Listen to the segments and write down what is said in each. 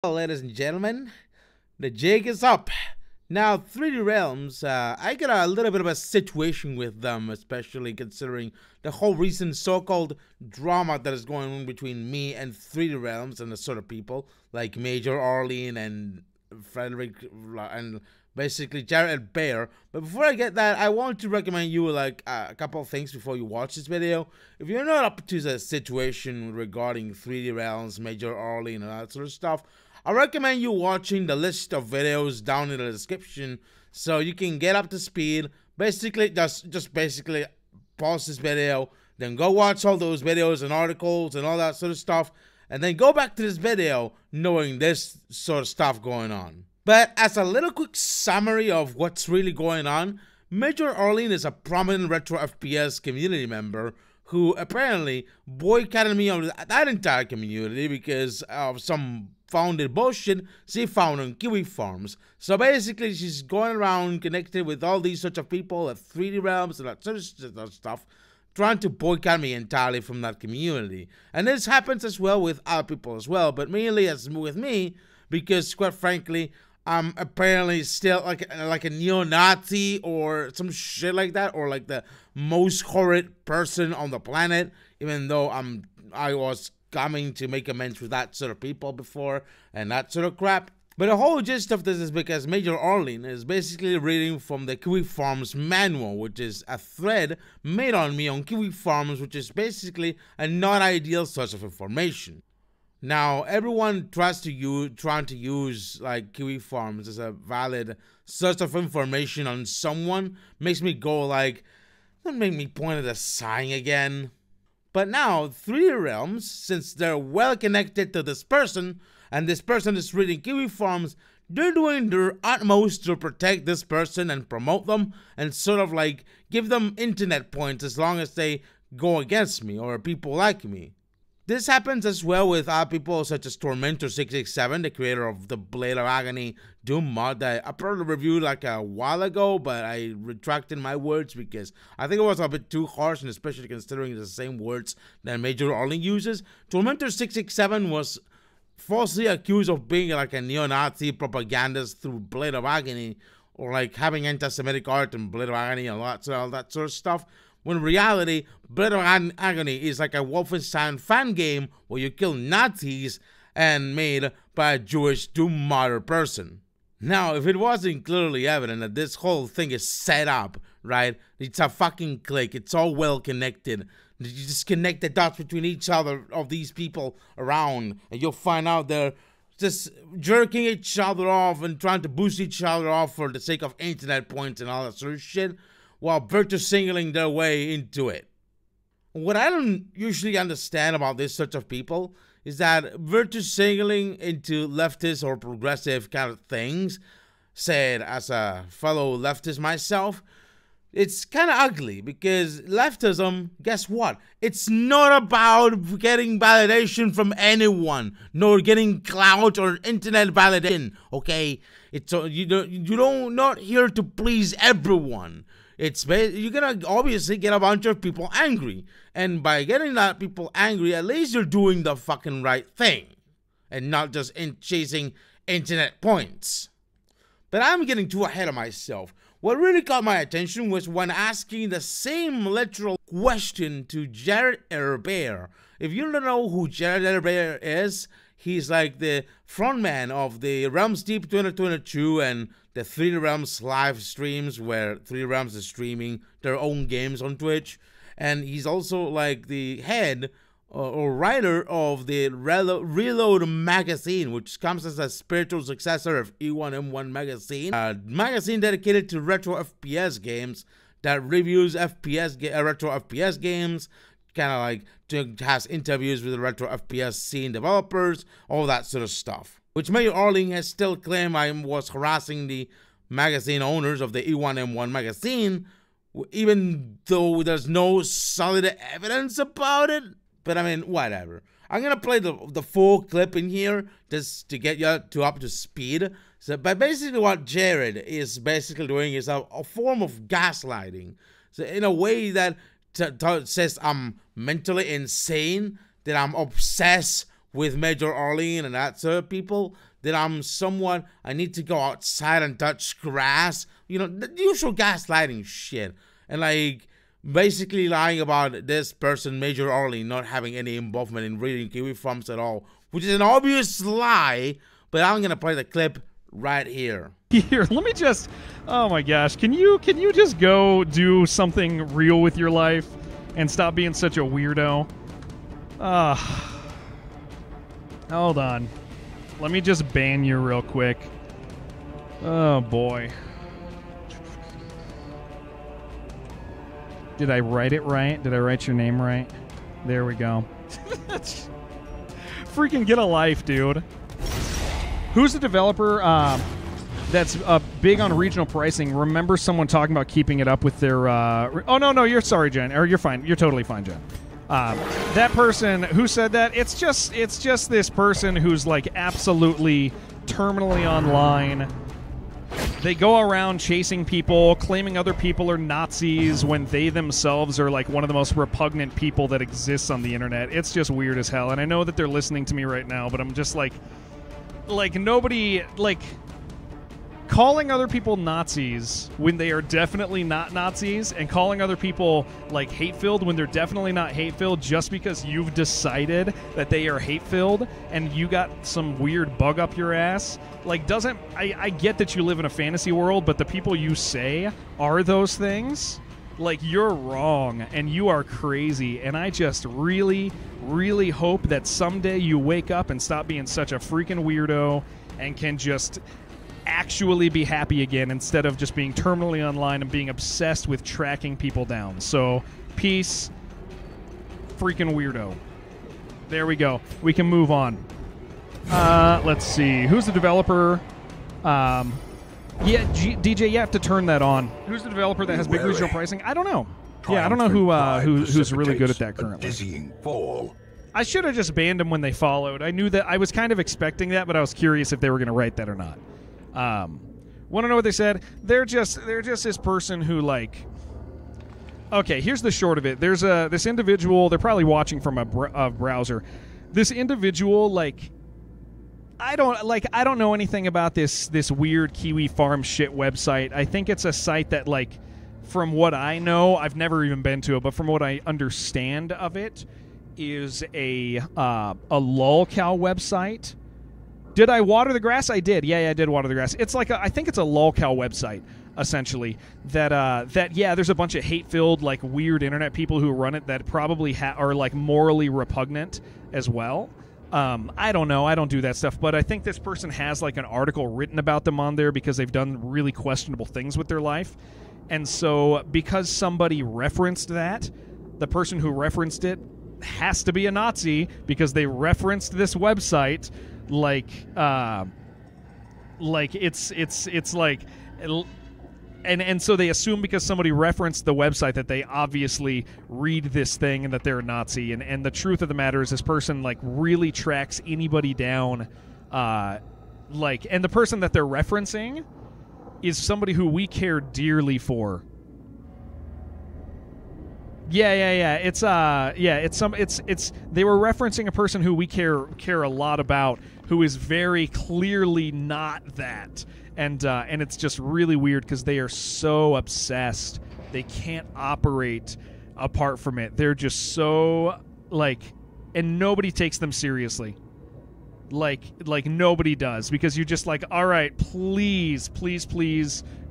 Well, ladies and gentlemen, the jig is up. Now, 3D Realms, I got a little bit of a situation with them, especially considering the whole recent so-called drama that is going on between me and 3D Realms and the sort of people like Major Arlene and Frederick and basically Jared and Bair. But before I get that, I want to recommend you like a couple of things before you watch this video. If you're not up to the situation regarding 3D Realms, Major Arlene, and that sort of stuff, I recommend you watching the list of videos down in the description so you can get up to speed. Basically, just basically pause this video, then go watch all those videos and articles and all that sort of stuff, and then go back to this video knowing this sort of stuff going on. But as a little quick summary of what's really going on, Major Arlene is a prominent retro FPS community member who apparently boycotted me on that entire community because of some founded bullshit she found on Kiwi Farms. So basically, she's going around connected with all these sorts of people at 3D Realms and that sort of stuff, trying to boycott me entirely from that community. And this happens as well with other people as well, but mainly as with me, because quite frankly, I'm apparently still like a neo-Nazi or some shit like that, or like the most horrid person on the planet, even though I was coming to make amends with that sort of people before and that sort of crap. But the whole gist of this is because Major Arlene is basically reading from the Kiwi Farms manual, which is a thread made on me on Kiwi Farms, which is basically a non-ideal source of information. Now, everyone trying to use like Kiwi Farms as a valid source of information on someone makes me go like, don't make me point at the sign again. But now, 3D Realms, since they're well connected to this person, and this person is reading Kiwi Farms, they're doing their utmost to protect this person and promote them, and sort of like give them internet points as long as they go against me, or people like me. This happens as well with other people such as Tormentor667, the creator of the Blade of Agony Doom mod that I probably reviewed like a while ago, but I retracted my words because I think it was a bit too harsh, and especially considering the same words that Major Arlene uses. Tormentor667 was falsely accused of being like a neo-Nazi propagandist through Blade of Agony, or like having anti-Semitic art and Blade of Agony and all that sort of stuff. When in reality, Blade of Agony is like a Wolfenstein fan game where you kill Nazis and made by a Jewish Doom modder person. Now, if it wasn't clearly evident that this whole thing is set up, right? It's a fucking click. It's all well connected. You just connect the dots between each other of these people around, and you'll find out they're just jerking each other off and trying to boost each other off for the sake of internet points and all that sort of shit, while virtue singling their way into it. What I don't usually understand about this sort of people is that virtue singling into leftist or progressive kind of things, said as a fellow leftist myself, it's kind of ugly because leftism, guess what? It's not about getting validation from anyone, nor getting clout or internet validation, okay? It's you don't not here to please everyone. You're gonna obviously get a bunch of people angry, and by getting that people angry, at least you're doing the fucking right thing, and not just chasing internet points. But I'm getting too ahead of myself. What really caught my attention was when asking the same literal question to Jared Bair. If you don't know who Jared Bair is, he's like the frontman of the Realms Deep 2022 and the 3D Realms live streams where 3D Realms is streaming their own games on Twitch. And he's also like the head or writer of the Reload magazine, which comes as a spiritual successor of E1M1 magazine, a magazine dedicated to retro FPS games that reviews retro FPS games, kind of like has interviews with the retro FPS scene developers, all that sort of stuff. Which Major Arlene has still claimed I was harassing the magazine owners of the E1M1 magazine, even though there's no solid evidence about it. But I mean, whatever. I'm gonna play the full clip in here just to get you up to speed. So, but basically what Jared is basically doing is a form of gaslighting. So in a way that says I'm mentally insane, that I'm obsessed with Major Arlene and that sort of people, that I'm someone I need to go outside and touch grass, you know, the usual gaslighting shit, and like basically lying about this person, Major Arlene, not having any involvement in reading Kiwi Farms at all, which is an obvious lie, but I'm gonna play the clip right here. Here, let me just, oh my gosh, can you just go do something real with your life and stop being such a weirdo? Hold on. Let me just ban you real quick. Oh boy. Did I write it right? Did I write your name right? There we go. Freaking get a life, dude. Who's the developer that's big on regional pricing? Remember someone talking about keeping it up with their... oh, no, you're sorry, Jen. Or you're fine. You're totally fine, Jen. That person who said that, it's just this person who's like absolutely terminally online. They go around chasing people, claiming other people are Nazis when they themselves are like one of the most repugnant people that exists on the internet. It's just weird as hell. And I know that they're listening to me right now, but I'm just like nobody, like, calling other people Nazis when they are definitely not Nazis, and calling other people like hate-filled when they're definitely not hate-filled, just because you've decided that they are hate-filled and you got some weird bug up your ass, like, doesn't... I get that you live in a fantasy world, but the people you say are those things, like, you're wrong and you are crazy, and I just really, really hope that someday you wake up and stop being such a freaking weirdo and can just actually be happy again, instead of just being terminally online and being obsessed with tracking people down. So, peace, freaking weirdo. There we go. We can move on. Let's see. Who's the developer? Yeah, DJ, you have to turn that on. Who's the developer that has big regional pricing? I don't know. Yeah, I don't know who's really good at that currently. I should have just banned them when they followed. I knew that. I was kind of expecting that, but I was curious if they were going to write that or not. Want to know what they said? They're just this person who, like... Okay, here's the short of it. There's this individual. They're probably watching from a browser. This individual, like... I don't know anything about this weird Kiwi Farm shit website. I think it's a site that, like, from what I know, I've never even been to it, but from what I understand of it, is a lolcow website. Did I water the grass? I did. Yeah, I did water the grass. It's like I think it's a lolcow website, essentially. That there's a bunch of hate-filled, like, weird internet people who run it that probably are like morally repugnant as well. I don't know. I don't do that stuff, but I think this person has like an article written about them on there because they've done really questionable things with their life. And so because somebody referenced that, the person who referenced it has to be a Nazi because they referenced this website like it's like... And so they assume because somebody referenced the website that they obviously read this thing and that they're a Nazi. And the truth of the matter is this person, like, really tracks anybody down. And the person that they're referencing is somebody who we care dearly for. Yeah. It's they were referencing a person who we care a lot about, who is very clearly not that. And it's just really weird because they are so obsessed. They can't operate apart from it. They're just so, like, and nobody takes them seriously. Like nobody does, because you're just like, all right, please,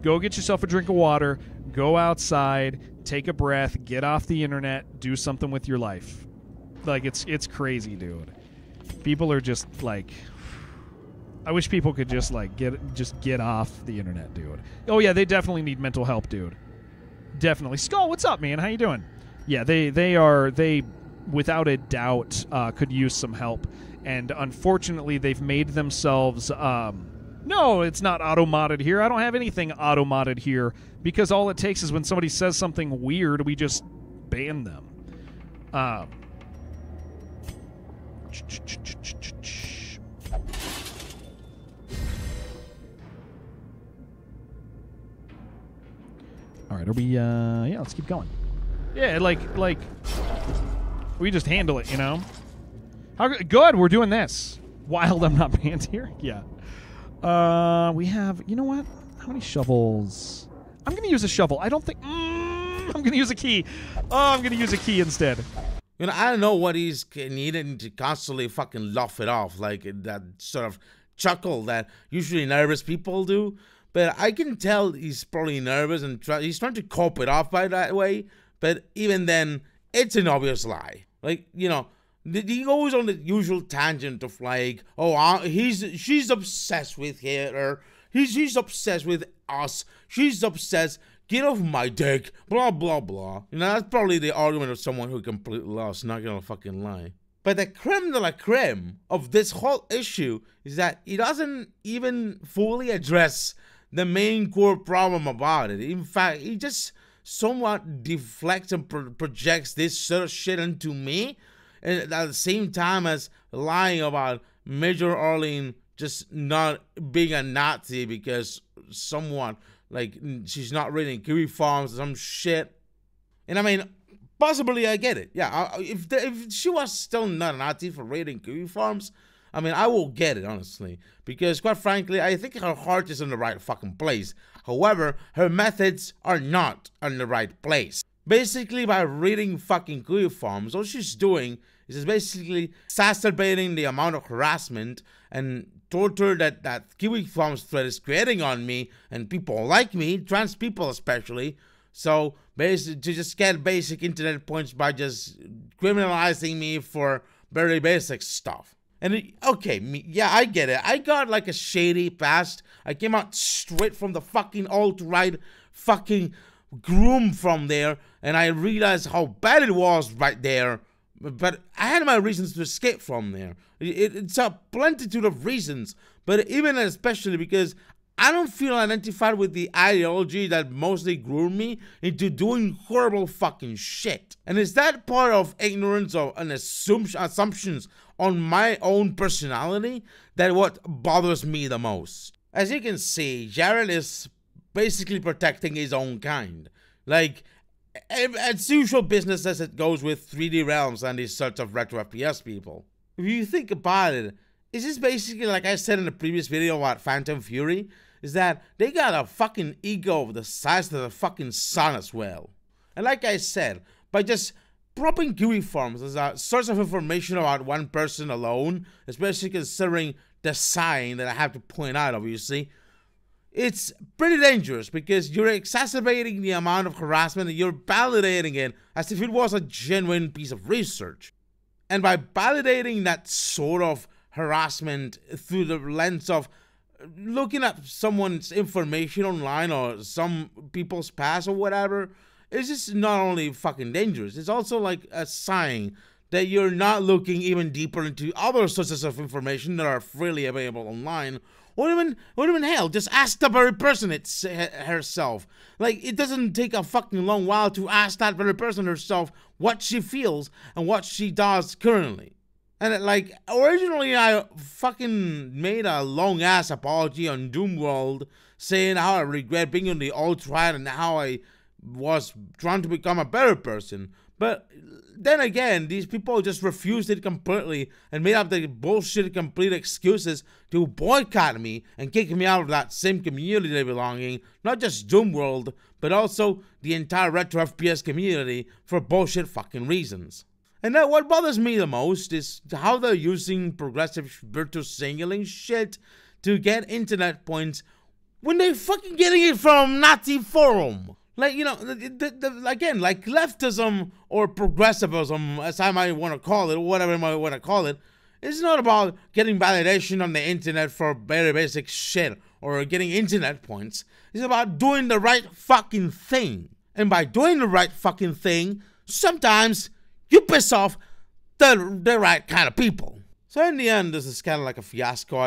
go get yourself a drink of water, go outside, take a breath, get off the internet, do something with your life. Like, it's crazy, dude. People are just like... I wish people could just get off the internet, dude. Oh yeah, they definitely need mental help, dude. Definitely. Skull, what's up, man? How you doing? Yeah, they without a doubt could use some help, and unfortunately they've made themselves. No, it's not auto-modded here. I don't have anything auto-modded here because all it takes is when somebody says something weird, we just ban them. All right, are we, yeah, let's keep going. Yeah, like, we just handle it, you know? How good? We're doing this. Wild, I'm not banned here. Yeah. We have. You know what? How many shovels? I'm gonna use a shovel. I don't think. I'm gonna use a key. Oh, I'm gonna use a key instead. You know, I don't know what he's needing to constantly fucking laugh it off, like that sort of chuckle that usually nervous people do. But I can tell he's probably nervous and he's trying to cope it off by that way. But even then, it's an obvious lie. Like, you know, he goes on the usual tangent of like, oh, she's obsessed with her. She's obsessed with us. She's obsessed. Get off my dick. Blah, blah, blah. You know, that's probably the argument of someone who completely lost, not gonna fucking lie. But the creme de la creme of this whole issue is that he doesn't even fully address the main core problem about it. In fact, he just somewhat deflects and projects this sort of shit into me, and at the same time as lying about Major Arlene just not being a Nazi because someone, like, she's not reading Kiwi Farms or some shit. And I mean, possibly I get it. Yeah, if she was still not a Nazi for reading Kiwi Farms, I mean, I will get it, honestly. Because, quite frankly, I think her heart is in the right fucking place. However, her methods are not in the right place. Basically, by reading fucking Kiwi Farms, all she's doing is just basically exacerbating the amount of harassment and torture that Kiwi Farms thread is creating on me and people like me, trans people especially. So, basically, to just get basic internet points by just criminalizing me for very basic stuff. And okay, yeah, I get it. I got like a shady past. I came out straight from the fucking alt-right fucking groom from there, and I realized how bad it was right there. But I had my reasons to escape from there. It's a plentitude of reasons, but even especially because I don't feel identified with the ideology that mostly groomed me into doing horrible fucking shit. And is that part of ignorance of an assumptions on my own personality that what bothers me the most? As you can see, Jared is basically protecting his own kind. Like, it's usual business as it goes with 3D Realms and these sorts of retro FPS people. If you think about it, is this basically, like I said in the previous video about Phantom Fury, is that they got a fucking ego of the size of the fucking sun as well. And like I said, by just propping Kiwi Farms as a source of information about one person alone, especially considering the sign that I have to point out, obviously, it's pretty dangerous because you're exacerbating the amount of harassment and you're validating it as if it was a genuine piece of research. And by validating that sort of harassment through the lens of looking at someone's information online or some people's past or whatever, it's just not only fucking dangerous, it's also like a sign that you're not looking even deeper into other sources of information that are freely available online. Or even hell, just ask the very person herself. Like, it doesn't take a fucking long while to ask that very person herself what she feels and what she does currently. And like, originally I fucking made a long ass apology on Doomworld saying how I regret being on the alt-right and how I was trying to become a better person. But then again, these people just refused it completely and made up the bullshit complete excuses to boycott me and kick me out of that same community they belonging, not just Doomworld, but also the entire retro FPS community for bullshit fucking reasons. And now what bothers me the most is how they're using progressive virtue signaling shit to get internet points when they're fucking getting it from Nazi forum. Like, you know, again, like leftism or progressivism, as I might want to call it, or whatever I might want to call it, it's not about getting validation on the internet for very basic shit or getting internet points. It's about doing the right fucking thing. And by doing the right fucking thing, sometimes you piss off the right kind of people. So in the end, this is kind of like a fiasco.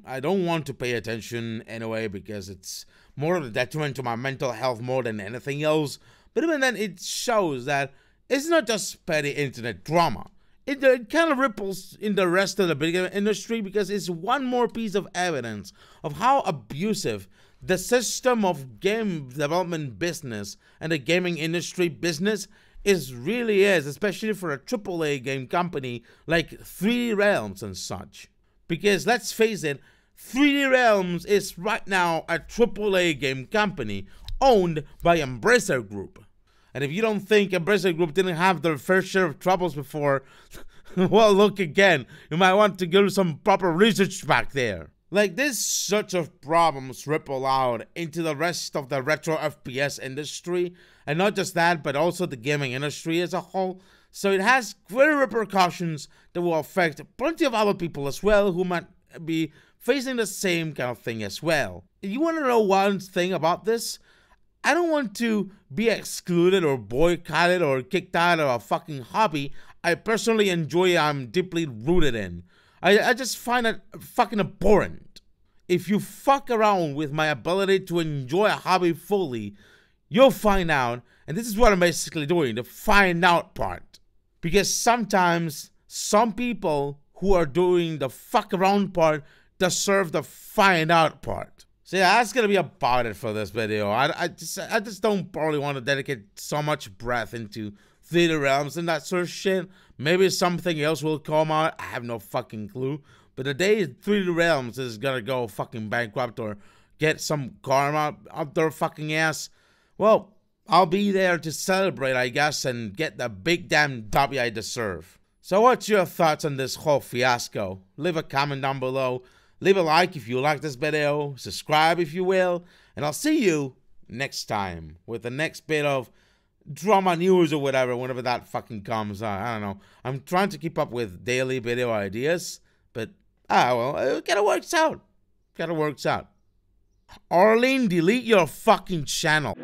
I don't want to pay attention anyway because it's more of a detriment to my mental health more than anything else. But even then, it shows that it's not just petty internet drama. It kind of ripples in the rest of the video industry because it's one more piece of evidence of how abusive the system of game development business and the gaming industry business It really is, especially for a AAA game company like 3D Realms and such. Because let's face it, 3D Realms is right now a AAA game company owned by Embracer Group. And if you don't think Embracer Group didn't have their fair share of troubles before, well, look again. You might want to do some proper research back there. Like, this sort of problems ripple out into the rest of the retro FPS industry, and not just that, but also the gaming industry as a whole. So it has great repercussions that will affect plenty of other people as well who might be facing the same kind of thing as well. You want to know one thing about this? I don't want to be excluded or boycotted or kicked out of a fucking hobby I personally enjoy, I'm deeply rooted in. I just find it fucking abhorrent. If you fuck around with my ability to enjoy a hobby fully, you'll find out, and this is what I'm basically doing, the find out part. Because sometimes some people who are doing the fuck around part deserve the find out part. So yeah, that's gonna be about it for this video. I just don't probably want to dedicate so much breath into 3D Realms and that sort of shit. Maybe something else will come out. I have no fucking clue. But the day 3D Realms is gonna go fucking bankrupt or get some karma up their fucking ass, well, I'll be there to celebrate, I guess, and get the big damn W I deserve. So what's your thoughts on this whole fiasco? Leave a comment down below. Leave a like if you like this video. Subscribe if you will. And I'll see you next time with the next bit of drama news or whatever, whenever that fucking comes. I don't know. I'm trying to keep up with daily video ideas, but well, it kind of works out. Arlene, delete your fucking channel.